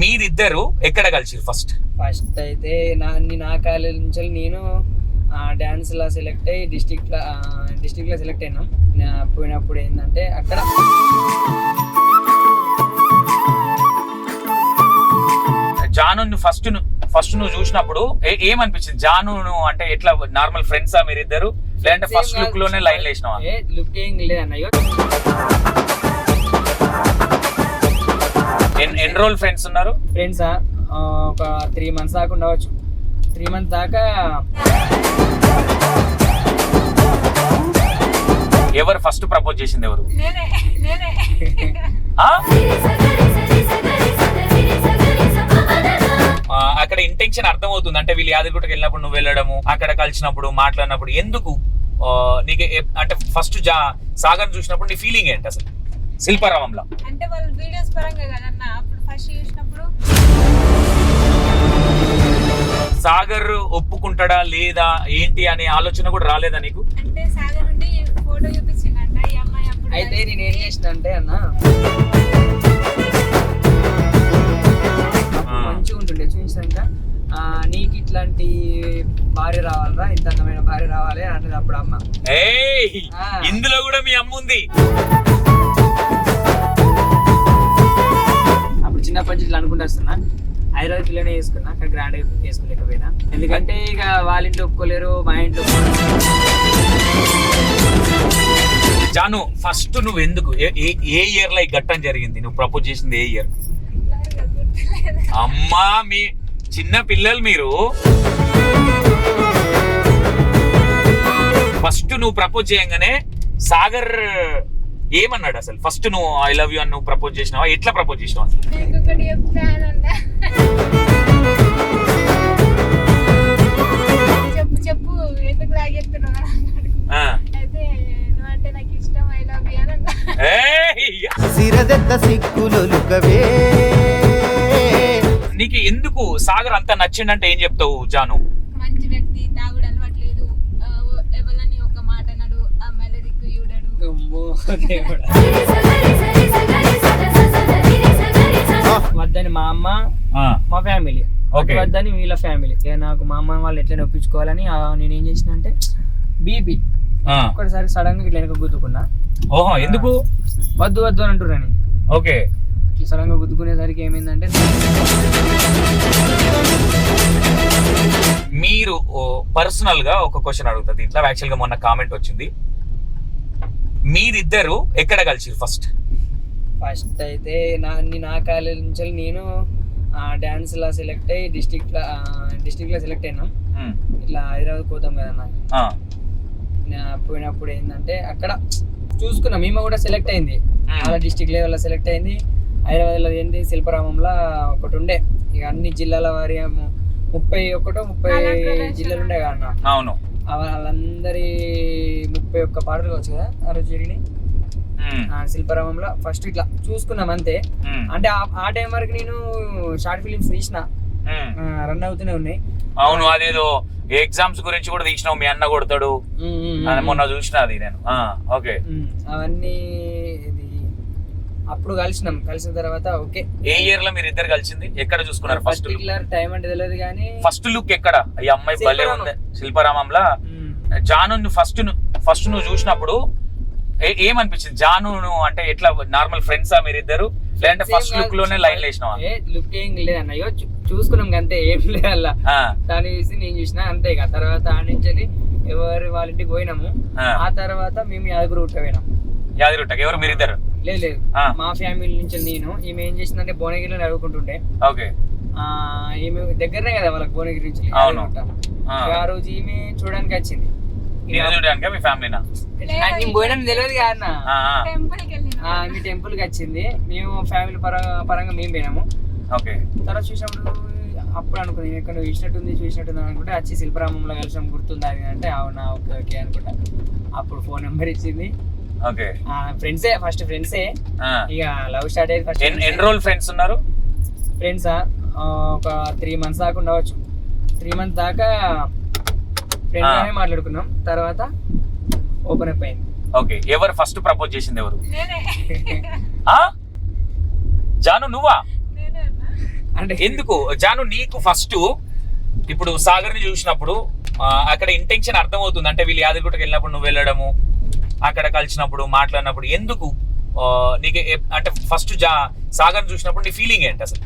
మీరిద్దరు ఎక్కడ కలిసిరు first? First అయితే నా కాలేజ్ నుంచి నేను డాన్స్ లా సెలెక్ట్ అయ్యి డిస్ట్రిక్ట్ లో సెలెక్ట్ అయినాం. పోయినప్పుడు ఏంటంటే అక్కడ జాను ఫస్ట్ నువ్వు చూసినప్పుడు ఏమనిపించింది? జాను అంటే ఎట్లా నార్మల్ ఫ్రెండ్సా మీరిద్దరు, లేదంటే ఫస్ట్ లుక్ లోనే లైన్ వేసినావా? లుక్ ఏం లేదన్నయ్యో. ఎన్ని రోజులు ఫ్రెండ్స్ ఉన్నారు? ఫ్రెండ్సా ఒక 3 months దాకా ఉండవచ్చు. 3 months దాకా. ఎవరు ఫస్ట్ ప్రపోజ్ చేసింది? ఎవరు? అక్కడ ఇంటెన్షన్ అర్థం అవుతుంది అంటే వీళ్ళు యాదగిరిగుట్టకి వెళ్ళినప్పుడు నువ్వు వెళ్ళడము, అక్కడ కలిసినప్పుడు మాట్లాడినప్పుడు ఎందుకు నీకు అంటే ఫస్ట్ సాగర్ చూసినప్పుడు నీ ఫీలింగ్ ఏంటి అసలు? శిల్పారామంలో అంటే వాళ్ళు వీడియోస్ పరంగా కదన్నా అప్పుడు ఫస్ట్ చూసినప్పుడు సాగర్ ఒప్పుకుంటాడా లేదా ఏంటి అనే ఆలోచన కూడా రాలేదా నీకు? అంటే సాగర్ నుండి ఫోటో చూపించిందంట ఈ అమ్మాయి. అప్పుడు అయితే నేను ఏం చేసిన అంటే అన్న మంచిగా ఉంటుండే చూసాక నీకు ఇట్లాంటి భార్య రావాలరా, ఇంత అందమైన భార్య రావాలి అంటే అప్పుడు అమ్మ ఇందులో కూడా మీ అమ్మ ఉంది. అప్పుడు చిన్నప్పటి నుంచి ఇట్లా అనుకుంటూ వస్తున్నా. హైదరాబాద్ పిల్లనే వేసుకున్నా, అక్కడ గ్రాండ్ వేసుకోలేకపోయినా. ఎందుకంటే ఇక వాళ్ళ ఇంట్లో ఒప్పుకోలేరు, మా ఇంట్లో జాను ఫస్ట్ నువ్వు ఎందుకు ఏ ఇయర్ లో ఘట్టం జరిగింది? నువ్వు ప్రపోజ్ చేసింది ఏ ఇయర్? అమ్మా మీ చిన్న పిల్లలు మీరు. ఫస్ట్ నువ్వు ప్రపోజ్ చేయంగానే సాగర్ ఏమన్నాడు అసలు? ఫస్ట్ నువ్వు ఐ లవ్ యూ అని నువ్వు ప్రపోజ్ చేసినావా? ఎట్లా ప్రపోజ్ చేసినావు అసలు? చెప్పు ఎందుకు లాగేస్తున్నావు అయితే నువ్వంటే నాకు ఇష్టం, ఐ లవ్ యూ అని నీకు ఎందుకు సాగర్ అంత నచ్చిండంటే ఏం చెప్తావు జాను? మంచి వ్యక్తి, తాగుడు అలవాట్లేదు, ఎవరని ఒక మాట అన్నాడు, అమ్మాయిల దిక్కు చూడడు. వద్దని మా అమ్మ మా ఫ్యామిలీ, వద్దని వీళ్ళ ఫ్యామిలీ. నాకు మా అమ్మ వాళ్ళు ఎట్లైనా ఒప్పించుకోవాలని నేను ఏం చేసిన అంటే బీపీ ఒకటిసారి సడన్ గా ఇట్లా వెనక గుద్దుకున్నా. ఓహో ఎందుకు? వద్దు వద్దు అని అంటున్నాను. ఓకే ఇట్లా సడన్ గా గుద్దుకునేసరికి ఏమైందంటే మీరు పర్సనల్ గా ఒక క్వశ్చన్ అడుగుతుంది దీంట్లో. యాక్చువల్ గా మొన్న కామెంట్ వచ్చింది, మీరిద్దరు ఎక్కడ కలిసిరు ఫస్ట్? ఫస్ట్ అయితే నా కాలేజ్ నుంచి నేను డాన్స్ లా సెలెక్ట్ అయ్యి డిస్ట్రిక్ట్ లో సెలెక్ట్ అయినాం. ఇట్లా హైదరాబాద్ పోతాం కదా, పోయినప్పుడు ఏంటంటే అక్కడ చూసుకున్నాం. మేము కూడా సెలెక్ట్ అయింది, అలా డిస్ట్రిక్ట్ లెవెల్ సెలెక్ట్ అయింది. హైదరాబాద్ లో ఏంటి శిల్పారామంలో ఒకటి ఉండే. ఇక అన్ని జిల్లాల వారి 30 జిల్లాలు ఉండే కదా. అవును, వాళ్ళందరి 31 పాటలు వచ్చు కదా ఆ రోజు జరిగినాయి శిల్పారామంలో. ఫస్ట్ ఇట్లా చూసుకున్నాం అంతే. అంటే ఆ టైం వరకు నేను షార్ట్ ఫిలిమ్స్ తీసిన, రన్ అవుతూనే ఉన్నాయి. అవును, అదేదో ఎగ్జామ్స్ గురించి కూడా తీసినావు, మీ అన్న కొడతాడు మొన్న చూసిన అది నేను. ఓకే, అవన్నీ అప్పుడు కలిసిన తర్వాత ఓకే. ఏ ఇయర్ లో మీరు ఇద్దరు కలిసింది? ఎక్కడ చూసుకున్నారు ఫస్ట్? టైం అంటే తెలియదు కానీ ఫస్ట్ లుక్ ఎక్కడ? ఈ అమ్మాయి భలే ఉంది శిల్పారామంలో. జాను ఫస్ట్ నువ్వు చూసినప్పుడు ఏమనిపించింది? జాను అంటే ఎట్లా నార్మల్ ఫ్రెండ్సా మీరిద్దరు, లేదంటే ఫస్ట్ లుక్ లోనే లైన్ వేసినావా? లుక్ ఏం లేదన్నయ్యో, చూసుకున్నాం అంతే, ఏం లేదు అలా. దాన్ని చూసి నేను చూసినా అంతే. ఇక తర్వాత ఆ నుంచి ఎవరి వాళ్ళ ఇంటికి పోయినాము. ఆ తర్వాత మేము యాదగిరిగుట్ట పోయినాం. యాదగిరిగుట్టకి ఎవరు మీరిద్దరు? లేదు మా ఫ్యామిలీ నుంచి నేను. ఈమె ఏం చేసిందంటే భువనగిరిలో అడుగుకుంటుంటే, ఓకే ఈమె దగ్గరనే కదా వాళ్ళకి భువనగిరి నుంచి. ఆ రోజు ఈమె చూడడానికి వచ్చింది. మీ ఫ్యామిలీనా? నేను పోయినా తెలియదు కాదన్న, మీ టెంపుల్ కి వచ్చింది. మేము ఫ్యామిలీ పరంగా మేము పోయినాము. ఓకే, తర్వాత చూసినప్పుడు అప్పుడు అనుకున్నాను ఎక్కడ చూసినట్టుంది అనుకుంటే వచ్చి శిల్పారామంలో కలిసాం, గుర్తుందా అని అంటే అవునా ఓకే ఓకే అనుకుంటా. అప్పుడు ఫోన్ నెంబర్ ఇచ్చింది. ఓకే, ఫస్ట్ ఫ్రెండ్సే. ఇక లవ్ స్టార్ట్ అయ్యింది. ఫస్ట్ ఎన్ని రోజులు ఫ్రెండ్స్ ఉన్నారు? ఫ్రెండ్సా ఒక 3 months దాకా ఉండవచ్చు. 3 months దాకా ఫ్రెండ్స్ గానే మాట్లాడుకున్నాం. తర్వాత ఓపెన్ అప్ అయింది. ఓకే, ఎవరు ఫస్ట్ ప్రపోజ్ చేసింది? ఎవరు? జాను నువ్వా? అంటే ఎందుకు జాను నీకు ఫస్ట్ ఇప్పుడు సాగర్ ని చూసినప్పుడు అక్కడ ఇంటెన్షన్ అర్థమవుతుంది, అంటే వీళ్ళు యాదగిరిగుట్టకి వెళ్ళినప్పుడు నువ్వు వెళ్ళడము, అక్కడ కలిసినప్పుడు మాట్లాడినప్పుడు ఎందుకు నీకు అంటే ఫస్ట్ సాగర్ చూసినప్పుడు నీ ఫీలింగ్ ఏంటి అసలు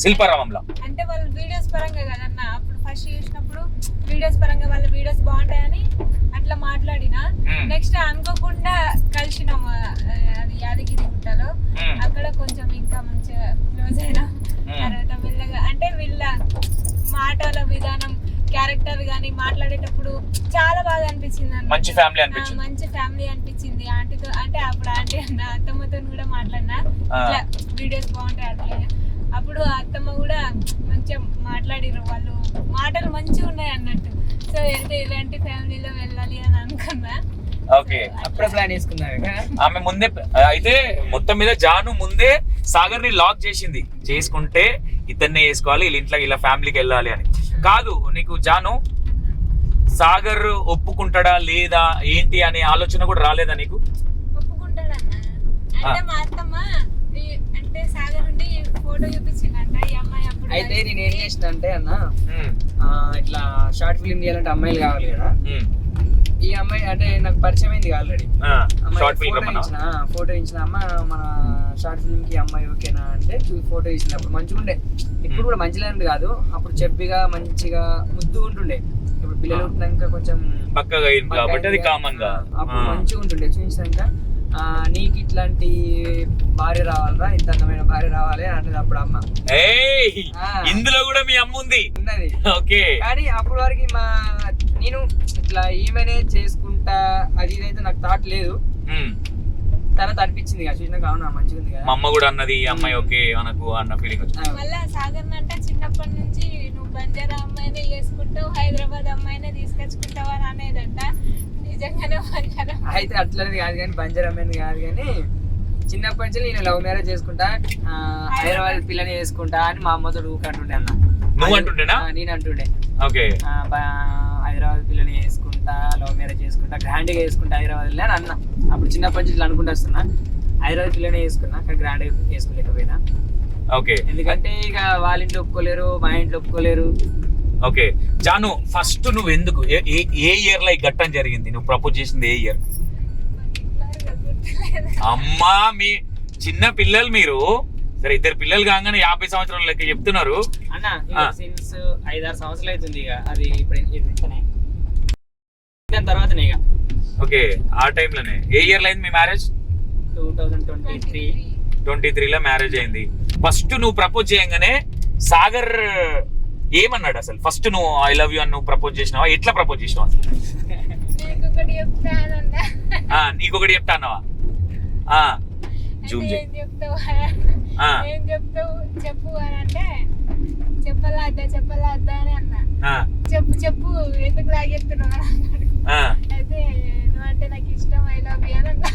శిల్పారామంలో? అంటే వాళ్ళు వీడియోస్ పరంగా కదన్న, అప్పుడు ఫస్ట్ చూసినప్పుడు వీడియోస్ పరంగా వాళ్ళ వీడియోస్ బాగుంటాయని అట్లా మాట్లాడినా, నెక్స్ట్ అనుకోకుండా కలిసినాం అది యాదగిరి గుట్టలో, అక్కడ కొంచెం ఇంకా మంచిగా క్లోజ్ అయినా. తర్వాత మెల్లగా అంటే వీళ్ళ మాటల విధానం, క్యారెక్టర్ గానీ మాట్లాడేటప్పుడు చాలా బాగా అనిపించింది అన్న. మంచి ఫ్యామిలీ అనిపించింది. మంచి ఫ్యామిలీ అనిపించింది. ఆంటీతో అంటే అప్పుడు ఆంటీ అన్న అత్తమ్మతో కూడా మాట్లాడినా, ఇట్లా వీడియోస్ బాగుంటాయి అట్లా. అప్పుడు అత్తమ్మ కూడా మంచిగా మాట్లాడిరు, వాళ్ళు మాటలు మంచిగా ఉన్నాయి అన్నట్టు. సో అయితే ఇలాంటి ఫ్యామిలీలో వెళ్ళాలి అని అనుకున్నా. ఓకే, అప్పుడే ప్లాన్ చేసుకున్నారు. ఆమె ముందే అయితే మొత్తం మీద జాను ముందే సాగర్ ని లాక్ చేసింది, చేసుకుంటే ఇతన్నే వేసుకోవాలి, వీళ్ళ ఇంట్లో ఇలా ఫ్యామిలీకి వెళ్ళాలి అని. కాదు నీకు జాను సాగర్ ఒప్పుకుంటాడా లేదా ఏంటి అనే ఆలోచన కూడా రాలేదా నీకు? ఒప్పుకుంటాడన్న. అంటే మా అత్తమ్మ అంటే సాగర్ నుండి ఫోటో చూపించిందంట ఈ అమ్మాయి. అప్పుడు అయితే నేను ఏం చేసిన అంటే అన్న, ఇట్లా షార్ట్ ఫిల్మ్ చేయాలంటే అమ్మాయిలు కావాలి కదా. ఈ అమ్మాయి అంటే నాకు పరిచయం అయింది ఆల్రెడీ. ఫోటో ఇచ్చిన అమ్మ మన షార్ట్ ఫిల్మ్ కి అమ్మాయి ఓకేనా అంటే ఫోటో ఇచ్చినప్పుడు మంచిగా ఉండే. ఇప్పుడు కూడా మంచిగా కాదు, అప్పుడు చెప్పిగా మంచిగా ముద్దుగా ఉంటుండే. ఇప్పుడు పిల్లలు పుట్టినాక కొంచెం పక్కగా కాబట్టి అది కామన్ గా అప్పుడు మంచిగా ఉంటుండే. చూసాక నీకు ఇట్లాంటి భార్య రావాలరా, ఇంత అందమైన భార్య రావాలి అంటే అప్పుడు అమ్మ. ఇందులో కూడా మీ అమ్మ ఉంది ఉన్నది. ఓకే, కానీ అప్పుడు వరకు నేను ఇట్లా ఈమెనే చేసుకుంటా అది ఇదైతే నాకు థాట్ లేదు. తర్వాత అనిపించింది కదా చూసినాక, అవునా మంచిగా ఉంది కదా. మా అమ్మ కూడా అన్నది ఈ అమ్మాయి ఓకే మనకు అన్న ఫీలింగ్ వచ్చింది. మళ్ళీ సాగర్ అంటే చిన్నప్పటి నుంచి నువ్వు బంజారా అమ్మాయినే చేసుకుంటావు, హైదరాబాద్ అమ్మాయినే తీసుకొచ్చుకుంటావు అని అనేదంట. నిజంగానే బంజారా అయితే అట్లనేది కాదు కానీ, బంజారా అమ్మాయిని కాదు కానీ, చిన్నప్పటి నుంచి నేను లవ్ మ్యారేజ్ చేసుకుంటా, హైదరాబాద్ పిల్లని చేసుకుంటా అని మా అమ్మతో ఊకంటుండే అన్న. నువ్వు అంటుండేనా? నేను అంటుండే. ఓకే, హైదరాబాద్ పిల్లని చేసుకుంటా, లవ్ మ్యారేజ్ చేసుకుంటా, గ్రాండ్ గా చేసుకుంటా హైదరాబాద్ అని అన్న. అప్పుడు చిన్నప్పటి నుంచి ఇట్లా అనుకుంటూ వస్తున్నా. హైదరాబాద్ పిల్లని చేసుకున్నా, కానీ గ్రాండ్ గా చేసుకోలేకపోయినా. ఓకే, ఎందుకంటే ఇక వాళ్ళ ఇంట్లో ఒప్పుకోలేరు, మా ఇంట్లో ఒప్పుకోలేరు. ఓకే జాను, ఫస్ట్ నువ్వు ఎందుకు ఏ ఇయర్ లో ఈ ఘట్టం జరిగింది? నువ్వు ప్రపోజ్ చేసింది ఏ ఇయర్? అమ్మా, మీ చిన్న పిల్లలు మీరు. సరే, ఇద్దరు పిల్లలు కాగానే 50 సంవత్సరాల లెక్క చెప్తున్నారు అన్న. సిన్స్ 5-6 సంవత్సరాలు అవుతుంది ఇక. అది ఇప్పుడు దాని తర్వాతనే ఇక. ఓకే, ఆ టైంలోనే. ఏ ఇయర్ లో అయింది మీ మ్యారేజ్? 2023 లో మ్యారేజ్ అయింది. ఫస్ట్ నువ్వు ప్రపోజ్ చేయగానే సాగర్ ఏమన్నాడు అసలు? ఫస్ట్ నువ్వు ఐ లవ్ యూ అని నువ్వు ప్రపోజ్ చేసినావా? ఎట్లా ప్రపోజ్ చేసినావు అసలు? నీకొకటి చెప్తా అన్నావా? జూమ్ ఏం చెప్తావు చెప్పు అని అంటే, చెప్పలా అని అన్నా. చెప్పు ఎందుకు లాగెత్తున్నావు అని అన్నాడు. అయితే నువ్వంటే నాకు ఇష్టం, ఐ లవ్ యూ అని అన్నా.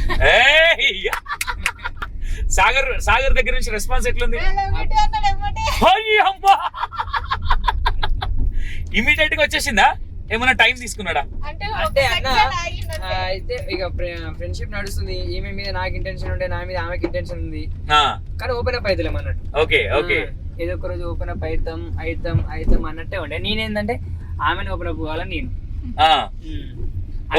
సాగర్ దగ్గర నుంచి రెస్పాన్స్ ఎట్లుంది? ఇమీడియట్ గా వచ్చేసిందా? ఏమైనా టైం తీసుకున్నాడా? అంటే అన్న, అయితే ఇక ఫ్రెండ్షిప్ నడుస్తుంది. ఈమె మీద నాకు ఇంటెన్షన్ ఉండే, నా మీద ఆమెకి ఇంటెన్షన్ ఉంది, కానీ ఓపెన్ అప్ అవుతలేం అన్నట్టు. ఓకే ఓకే, ఏదో ఒక రోజు ఓపెన్ అప్ అవుతాం అన్నట్టే ఉండే. నేనేందంటే ఆమెను ఓపెన్ అప్ కావాలని నేను.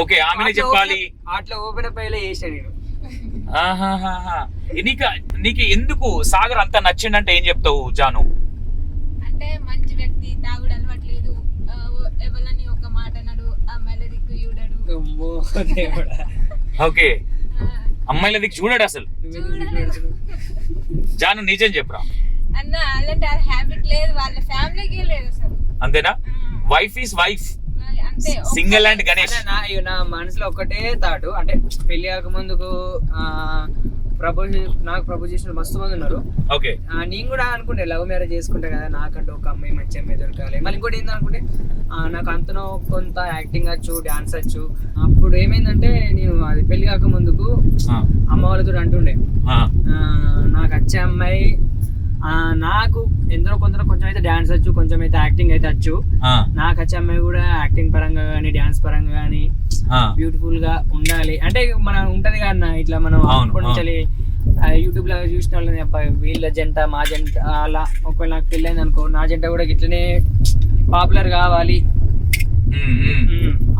ఓకే, ఆమెనే చెప్పాలి అట్లా ఓపెన్ అప్ అయ్యేలా చేసాను నేను. నీకు ఎందుకు సాగర్ అంత నచ్చిందంటే ఏం చెప్తావు జాను? అంటే మంచి వ్యక్తి, తాగుడు అలవాట్లేదు, ఎవరని ఒక మాట అన్నాడు, అమ్మాయిల దిక్కు చూడడు. ఓకే, అమ్మాయిల దిక్కు చూడడు అసలు. జాను నిజం చెప్పరా అన్న? అలాంటి హ్యాబిట్ లేదు వాళ్ళ ఫ్యామిలీకి లేదు అసలు. అంతేనా? Wife is wife, single and Ganesh. నా మనసులో ఒకటే థాట్, అంటే పెళ్లి కాక ముందుకు నాకు ప్రపోజ్ చేసిన మస్తు మంది ఉన్నారు. ఓకే, నేను కూడా అనుకుంటే లవ్ మ్యారేజ్ చేసుకుంటా కదా, నాకంటే ఒక అమ్మాయి మంచి అమ్మాయి దొరకాలి. మళ్ళీ ఇంకోటి ఏంటనుకుంటే, నాకు అంతనో కొంత యాక్టింగ్ వచ్చు, డాన్స్ వచ్చు. అప్పుడు ఏమైందంటే, నేను అది పెళ్లి కాక ముందుకు అమ్మ వాళ్ళతో అంటుండే, నాకు వచ్చే అమ్మాయి నాకు ఎందరో కొంచెం అయితే డాన్స్ వచ్చు, కొంచెం అయితే యాక్టింగ్ అయితే వచ్చు. నాకు వచ్చే అమ్మాయి కూడా యాక్టింగ్ పరంగా కానీ, డాన్స్ పరంగా కానీ బ్యూటిఫుల్ గా ఉండాలి. అంటే మనం ఉంటది కదా ఇట్లా, మనం అప్పటి నుంచి యూట్యూబ్ లో చూసిన వాళ్ళని అబ్బాయి వీళ్ళ జంట మా జంట అలా ఒకవేళ నాకు పెళ్ళైంది అనుకో నా జంట కూడా ఇట్లనే పాపులర్ కావాలి,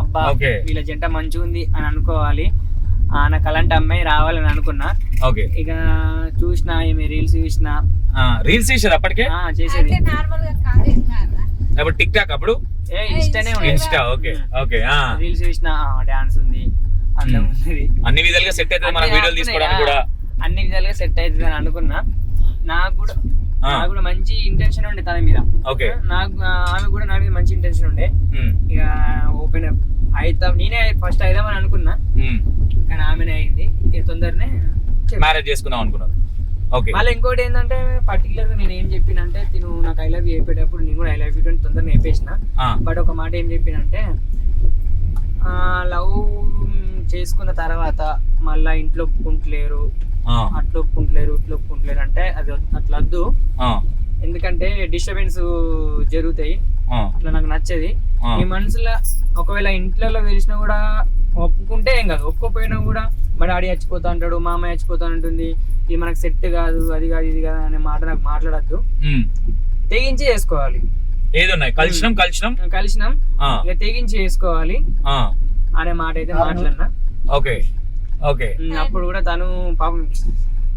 అబ్బా Okay. వీళ్ళ జంట మంచిగా ఉంది అని అనుకోవాలి, నాకు అలాంటి అమ్మాయి రావాలని అనుకున్నా. ఓకే ఇక చూసిన ఈమె రీల్స్ చూసిన రీల్స్ చేసేది అప్పటికే చేసేది నార్మల్ గా కాలేజ్ కదా అప్పుడు టిక్ టాక్ అప్పుడు ఇష్టనే ఇన్స్టా ఓకే ఓకే రీల్స్ చూసిన డాన్స్ ఉంది అందం ఉంది అన్ని విధాలుగా సెట్ అవుతుంది మనం వీడియోలు తీసుకోవడానికి కూడా అన్ని విధాలుగా సెట్ అవుతుంది అని అనుకున్నా. నాకు కూడా మంచి ఇంటెన్షన్ ఉండే తన మీద, ఓకే నాకు ఆమె కూడా నా మీద మంచి ఇంటెన్షన్ ఉండే. ఇక ఓపెన్ అయితే నేనే ఫస్ట్ అయిదామని అనుకున్నా కానీ ఆమెనే అయింది. ఇక తొందరనే మ్యారేజ్ చేసుకుందాం అనుకున్నారు. ఓకే మళ్ళీ ఇంకోటి ఏంటంటే పర్టికులర్ గా నేను ఏం చెప్పినంటే తిను నాకు ఐ లవ్ యూ చెప్పేటప్పుడు నేను కూడా ఐ లవ్ యూ అని తొందరగా చెప్పేసిన. బట్ ఒక మాట ఏం చెప్పినంటే లవ్ చేసుకున్న తర్వాత మళ్ళా ఇంట్లో ఒప్పుకుంటలేరు, అట్లా ఒప్పుకుంటలేరు ఇట్లా ఒప్పుకుంటలేరు అంటే అది అట్లా వద్దు, ఎందుకంటే డిస్టర్బెన్స్ జరుగుతాయి, అట్లా నాకు నచ్చది. మీ మనసులో ఒకవేళ ఇంట్లో తెలిసినా కూడా ఒప్పుకుంటే ఏం కాదు, ఒప్పుకోపోయినా కూడా మా డాడీ చచ్చిపోతా అంటాడు, మా అమ్మాయి చచ్చిపోతా అంటుంది, ఇది మనకు సెట్ కాదు, అది కాదు ఇది కాదు అనే మాట నాకు మాట్లాడద్దు, తెగించి చేసుకోవాలి. ఏదున్నాయి కలిసినాం ఇక తెగించి చేసుకోవాలి అనే మాట అయితే మాట్లాడినా. ఓకే ఓకే అప్పుడు కూడా తను పాపం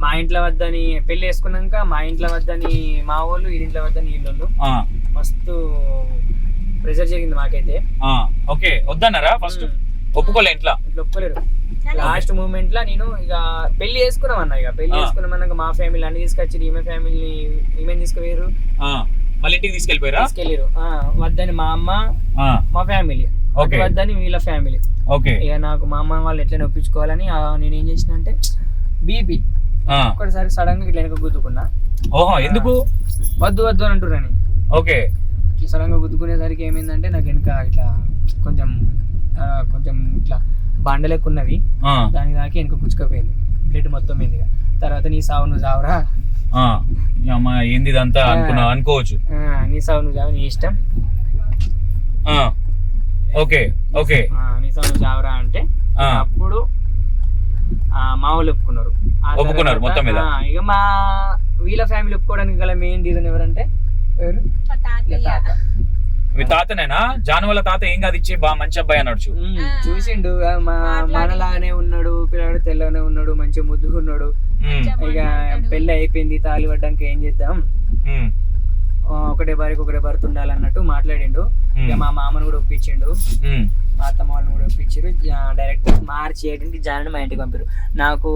మా ఇంట్లో వద్దని పెళ్లి వేసుకున్నాక మా ఇంట్లో వద్దని మా వాళ్ళు, ఈ ఇంట్లో వద్దని వీళ్ళు మస్తు ప్రెషర్ జరిగింది మాకైతే. ఓకే వద్దన్నారా ఫస్ట్ ఒప్పుకోలే ఇంట్లో ఒప్పుకోలేరు. లాస్ట్ మూమెంట్ లో నేను ఇక పెళ్లి చేసుకున్నాం అన్న, ఇక పెళ్లి చేసుకున్నామన్నాక మా ఫ్యామిలీ అన్ని తీసుకొచ్చి ఈమె ఫ్యామిలీ ఈమె తీసుకుపోయారు, మళ్ళీ ఇంటికి తీసుకెళ్ళారు. వద్దని మా అమ్మ మా ఫ్యామిలీ, వద్దని వీళ్ళ ఫ్యామిలీ. ఇక నాకు మా అమ్మ వాళ్ళు ఎట్లైనా ఒప్పించుకోవాలని నేను ఏం చేసిన అంటే బీపీ ఒక్కసారి సడన్ గా ఇట్లా వెనక గుద్దుకున్నా. ఓహో ఎందుకు వద్దు అని అంటున్నాను. ఓకే ఇట్లా సడన్ గా గుద్దుకునేసరికి ఏమైందంటే నాకు వెనక ఇట్లా కొంచెం ఇట్లా బండలెక్కు ఉన్నది, దానికి దాకి వెనక గుచ్చుకపోయింది, బ్లడ్ మొత్తం అయింది. తర్వాత నీ సావు నువ్వు చావురా, ఏంది ఇదంతా అనుకోవచ్చు, నీ సావు నువ్వు చావు నీ ఇష్టం, ఓకే ఓకే నీ సావు నువ్వు చావురా అంటే అప్పుడు మా వాళ్ళు ఒప్పుకున్నారు మొత్తం మీద. ఇక మా వీళ్ళ ఫ్యామిలీ ఒప్పుకోవడానికి గల మెయిన్ రీజన్ ఎవరంటే మీ తాతనేనా? జాను వాళ్ళ తాత ఏం కాదు ఇచ్చి బాగా మంచి అబ్బాయి అన్నాడు, చూసిండు మనలాగానే ఉన్నాడు, పిల్లడు తెల్లగానే ఉన్నాడు, మంచి ముద్దుగా ఉన్నాడు. ఇక పెళ్లి అయిపోయింది, తాళి పడ్డానికి ఏం చేద్దాం, ఒకటే భర్త ఉండాలన్నట్టు మాట్లాడిండు. ఇక మా మామను కూడా ఒప్పించిండు, మా అత్తమ్మ వాళ్ళని కూడా ఒప్పించారు. డైరెక్ట్ మార్చి 8కి జాను మా ఇంటికి పంపారు. నాకు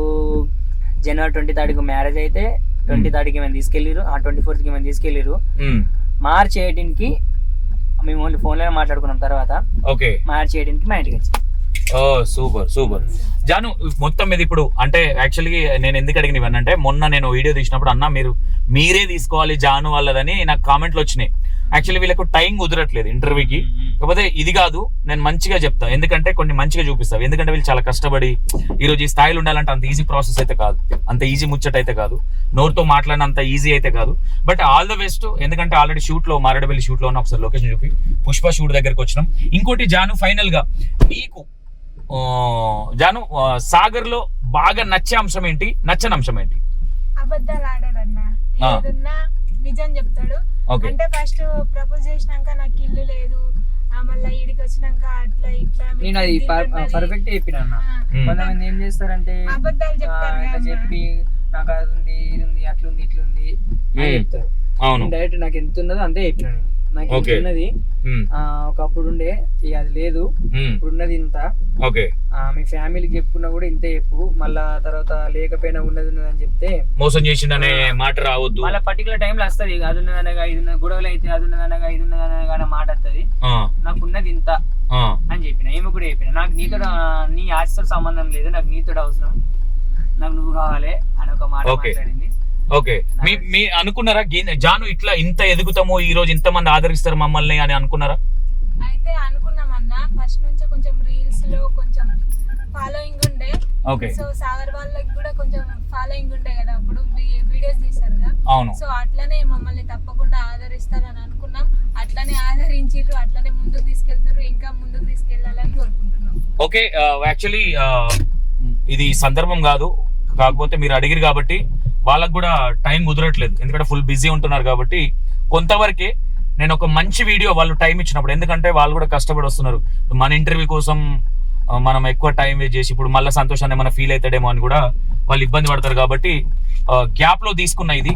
జనవరి 23 మ్యారేజ్ అయితే 23 మేము తీసుకెళ్ళారు, 24కి మేము తీసుకెళ్ళారు. మార్చి 18కి మేము ఓన్లీ ఫోన్ లో మాట్లాడుకున్నాం. తర్వాత మార్చి 18కి మా ఇంటికి వచ్చి. ఓ సూపర్ జాను మొత్తం మీద ఇప్పుడు అంటే యాక్చువల్లీ నేను ఎందుకు అడిగినవన్నీ అంటే మొన్న నేను వీడియో తీసినప్పుడు అన్న మీరే తీసుకోవాలి జాను వాళ్ళదని నాకు కామెంట్లు వచ్చినాయి. యాక్చువల్లీ వీళ్ళకు టైం కుదరట్లేదు ఇంటర్వ్యూకి, కాకపోతే ఇది కాదు నేను మంచిగా చెప్తా, ఎందుకంటే కొన్ని మంచిగా చూపిస్తావు, ఎందుకంటే వీళ్ళు చాలా కష్టపడి ఈ రోజు ఈ స్థాయిలో ఉండాలంటే అంత ఈజీ ప్రాసెస్ అయితే కాదు, అంత ఈజీ ముచ్చట అయితే కాదు, నోరుతో మాట్లాడినంత ఈజీ అయితే కాదు. బట్ ఆల్ ద బెస్ట్, ఎందుకంటే ఆల్రెడీ షూట్ లో మారేడుపల్లి షూట్ లో ఉన్న ఒకసారి లొకేషన్ చూపి పుష్ప షూట్ దగ్గరకు వచ్చినాం. ఇంకోటి జాను ఫైనల్ గా నీకు జాను సాగర్ లో బాగా నచ్చే అంశం ఏంటి, నచ్చని అంశం ఏంటి? అబద్ధాలు ఆడాడన్నా, ఏదన్నా నిజం చెప్తాడు. అంటే ఫస్ట్ ప్రపోజ్ చేసినాక నాకు ఇల్లు లేదు, మళ్ళీ ఈడికి వచ్చినాక అట్లా ఇట్లా నేను అది పర్ఫెక్ట్ చెప్పిన. కొంతమంది ఏం చేస్తారంటే అబద్ధాలు చెప్తారు, చెప్పి నాకు అది ఉంది ఇది ఉంది అట్లుంది ఇట్లుంది అని చెప్తారు. డైరెక్ట్ నాకు ఎంత ఉన్నదో అంతే చెప్పిన. నేను నాకు ఎంత ఉన్నది ఒకప్పుడు ఉండే, ఇక అది లేదు, ఇప్పుడు ఉన్నది ఇంత. మీ ఫ్యామిలీకి చెప్పుకున్నా కూడా ఇంతే చెప్పు, మళ్ళా తర్వాత లేకపోయినా ఉన్నది అని చెప్తే మోసం చేసిందనే మాట రావద్దు. మళ్ళీ పర్టికులర్ టైంలో వస్తుంది, అది ఉన్నదనగా ఇది ఉన్న గొడవలు అయితే అది ఉన్నదనగా ఇది ఉన్నదనగా అనే మాట వస్తుంది. నాకు ఉన్నది ఇంత అని చెప్పిన. ఏమి కూడా చెప్పిన, నాకు నీతో నీ ఆశతో సంబంధం లేదు, నాకు నీతో అవసరం, నాకు నువ్వు కావాలి అని ఒక మాట మాట్లాడింది. ఓకే మీ అనుకున్నారా జాను ఇట్లా ఇంత ఎదుగుతామో ఈ రోజు ఇంత మంది ఆదరిస్తారు మమ్మల్ని అని అనుకున్నారా? అయితే అనుకున్నామన్నా, ఫస్ట్ నుంచి కొంచెం రీల్స్ లో కొంచెం ఫాలోయింగ్ ఉండే, సో సాగర్ వాళ్ళకి కూడా కొంచెం ఫాలోయింగ్ ఉండే కదా, అప్పుడు వీడియోస్ తీస్తారు కదా, సో అట్లనే మమ్మల్ని తప్పకుండా ఆదరిస్తారని అనుకున్నాం. అట్లనే ఆదరించారు, అట్లనే ముందుకు తీసుకెళ్తారు, ఇంకా ముందుకు తీసుకెళ్లాలని కోరుకుంటున్నాం. ఓకే యాక్చువల్లీ ఇది సందర్భం కాదు, కాకపోతే మీరు అడిగిరు కాబట్టి వాళ్ళకు కూడా టైం కుదరట్లేదు, ఎందుకంటే ఫుల్ బిజీ ఉంటున్నారు కాబట్టి కొంతవరకే నేను ఒక మంచి వీడియో వాళ్ళు టైం ఇచ్చినప్పుడు, ఎందుకంటే వాళ్ళు కూడా కష్టపడి వస్తున్నారు. మన ఇంటర్వ్యూ కోసం మనం ఎక్కువ టైం వేస్ట్ చేసి ఇప్పుడు మళ్ళీ సంతోషాన్ని ఏమైనా ఫీల్ అవుతాడేమో అని కూడా వాళ్ళు ఇబ్బంది పడతారు కాబట్టి గ్యాప్ లో తీసుకున్న ఇది.